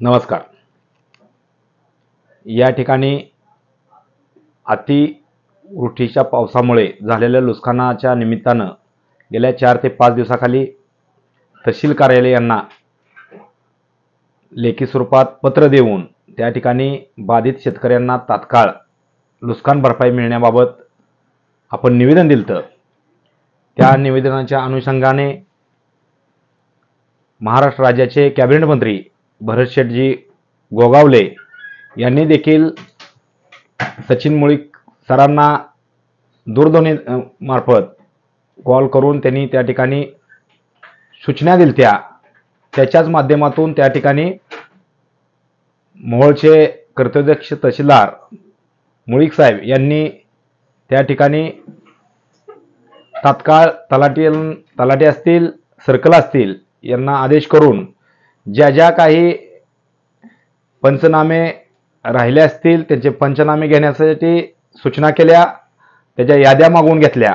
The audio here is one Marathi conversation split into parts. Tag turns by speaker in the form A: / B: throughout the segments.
A: नमस्कार. या ठिकाणी अतिवृष्टीच्या पावसामुळे झालेल्या नुकसानाच्या निमित्तानं गेल्या 4 ते 5 दिवसाखाली तहसील कार्यालय यांना लेखी स्वरूपात पत्र देऊन त्या ठिकाणी बाधित शेतकऱ्यांना तात्काळ नुकसान भरपाई मिळण्याबाबत आपण निवेदन दिलं. त्या निवेदनाच्या अनुषंगाने महाराष्ट्र राज्याचे कॅबिनेट मंत्री भरत शेठजी गोगावले यांनी देखील सचिन मुळीक सरांना दूरध्वनी मार्फत कॉल करून त्यांनी त्या ठिकाणी सूचना दिल्या. त्याच्याच माध्यमातून त्या ठिकाणी मोहोळचे कर्तव्यदक्ष तहसीलदार मुळीक साहेब यांनी त्या ठिकाणी तात्काळ तलाठी असतील, सर्कल असतील यांना आदेश करून ज्या काही पंचनामे राहिले असतील त्यांचे पंचनामे घेण्यासाठी सूचना केल्या. त्याच्या याद्या मागवून घेतल्या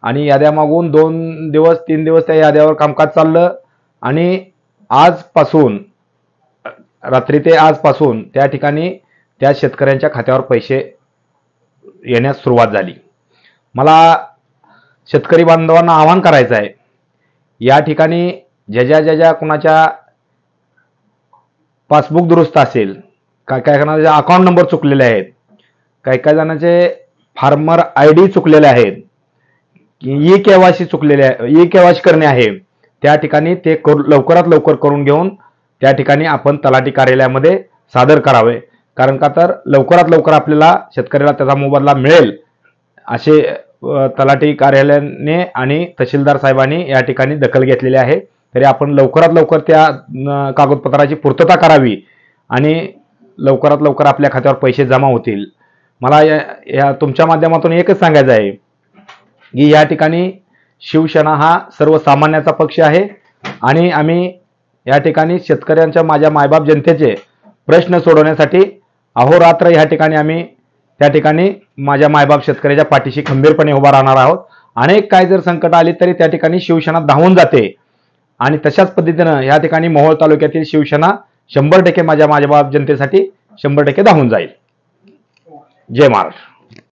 A: आणि याद्या मागून 2 दिवस 3 दिवस त्या याद्यावर कामकाज चाललं आणि आजपासून रात्री ते आजपासून त्या ठिकाणी त्या शेतकऱ्यांच्या खात्यावर पैसे येण्यास सुरुवात झाली. मला शेतकरी बांधवांना आवाहन करायचं आहे, या ठिकाणी ज्या कुणाच्या पासबुक दुरुस्त असेल, काय जणांचे अकाउंट नंबर चुकलेले आहेत, काय जणांचे फार्मर ID चुकलेले आहेत, ई-केवायसी चुकलेले आहे, ई-केवायसी करणे आहे, त्या ठिकाणी ते लवकरात लवकर करून घेऊन त्या ठिकाणी आपण तलाठी कार्यालयामध्ये सादर करावे. कारण का तर लवकरात लवकर आपल्याला शेतकऱ्याला त्याचा मोबदला मिळेल असे तलाठी कार्यालयाने आणि तहसीलदार साहेबांनी या ठिकाणी दखल घेतलेली आहे. तरी आपण लवकरात लवकर त्या कागदपत्राची पूर्तता करावी आणि लवकरात लवकर आपल्या खात्यावर पैसे जमा होतील. मला या तुमच्या माध्यमातून एकच सांगायचं आहे की या ठिकाणी शिवसेना हा सर्वसामान्याचा पक्ष आहे आणि आम्ही या ठिकाणी शेतकऱ्यांच्या, माझ्या मायबाप जनतेचे प्रश्न सोडवण्यासाठी अहोरात्र या ठिकाणी आम्ही त्या ठिकाणी माझ्या मायबाप शेतकऱ्याच्या पाठीशी खंबीरपणे उभा राहणार आहोत. अनेक काय जर संकट आली तरी त्या ठिकाणी शिवसेना धावून जाते आणि तशाच पद्धतीनं या ठिकाणी मोहोळ तालुक्यातील शिवसेना 100% माझ्या मायबाप जनतेसाठी 100% धावून जाईल. जय महाराष्ट्र.